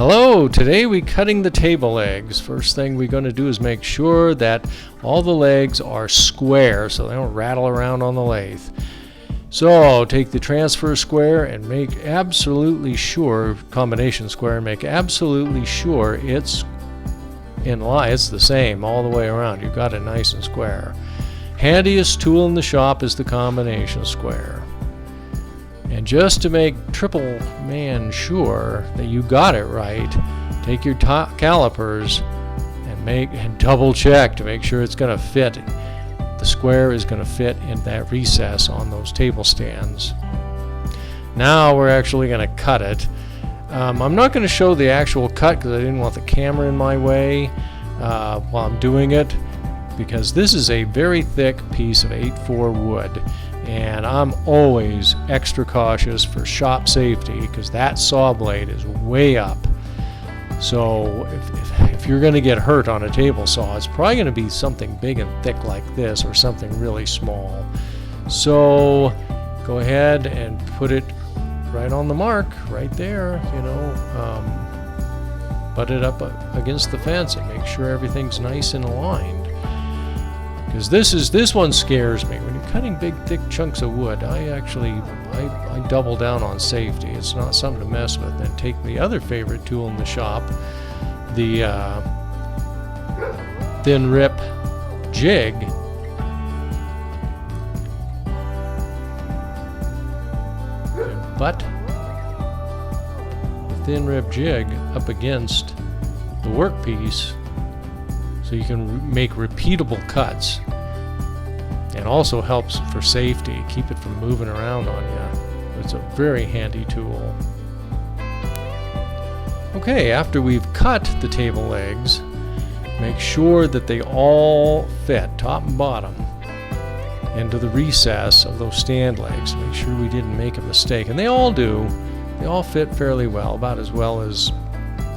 Hello, today we're cutting the table legs. First thing we're going to do is make sure that all the legs are square so they don't rattle around on the lathe. So take the transfer square and make absolutely sure, combination square, and make absolutely sure it's in line. It's the same all the way around. You've got it nice and square. Handiest tool in the shop is the combination square. And just to make triple man sure that you got it right, take your top calipers and double check to make sure it's going to fit. The square is going to fit in that recess on those table stands. Now we're actually going to cut it. I'm not going to show the actual cut because I didn't want the camera in my way while I'm doing it, because this is a very thick piece of 8/4 wood. And I'm always extra cautious for shop safety because that saw blade is way up. So if you're going to get hurt on a table saw, it's probably going to be something big and thick like this or something really small. So go ahead and put it right on the mark, right there, butt it up against the fence and make sure everything's nice and aligned. Because this one scares me. When you're cutting big, thick chunks of wood, I double down on safety. It's not something to mess with. Then take the other favorite tool in the shop, the thin rip jig, and butt the thin rip jig up against the workpiece, so you can make repeatable cuts, and also helps for safety, keep it from moving around on you. It's a very handy tool. Okay, after we've cut the table legs, make sure that they all fit, top and bottom, into the recess of those stand legs. Make sure we didn't make a mistake, and they all do. They all fit fairly well, about as well as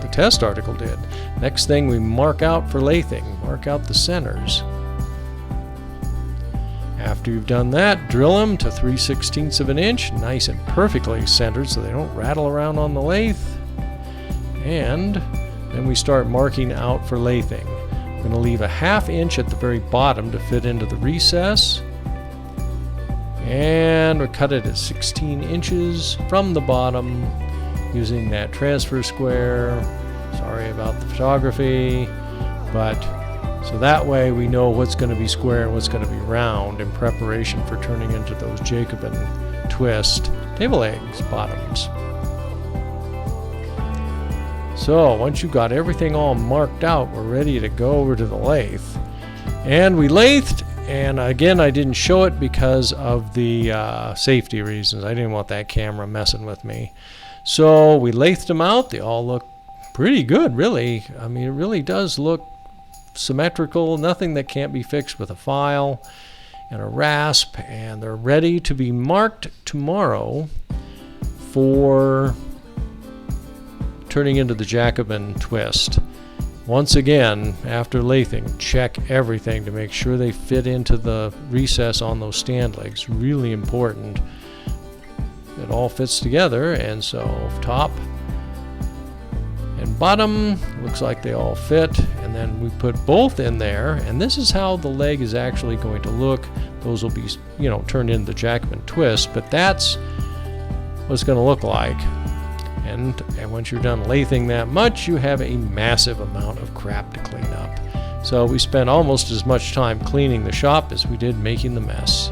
the test article did. Next thing, we mark out for lathing, mark out the centers. After you've done that, drill them to 3/16 of an inch, nice and perfectly centered so they don't rattle around on the lathe. And then we start marking out for lathing. I'm going to leave a 1/2 inch at the very bottom to fit into the recess. And we cut it at 16 inches from the bottom using that transfer square. Sorry about the photography, but so that way we know what's going to be square and what's going to be round in preparation for turning into those Jacobin twist table legs bottoms. So once you've got everything all marked out, we're ready to go over to the lathe. And we lathed, and again I didn't show it because of the safety reasons. I didn't want that camera messing with me. So we lathed them out. They all look pretty good, really. I mean, it really does look symmetrical, nothing that can't be fixed with a file and a rasp, and they're ready to be marked tomorrow for turning into the Jacobin twist. Once again, after lathing, check everything to make sure they fit into the recess on those stand legs. Really important. It all fits together, and so top and bottom looks like they all fit, and then we put both in there, and this is how the leg is actually going to look. Those will be, turned into the Jacobin twist, but that's what it's going to look like. And once you're done lathing that much, you have a massive amount of crap to clean up. So we spent almost as much time cleaning the shop as we did making the mess.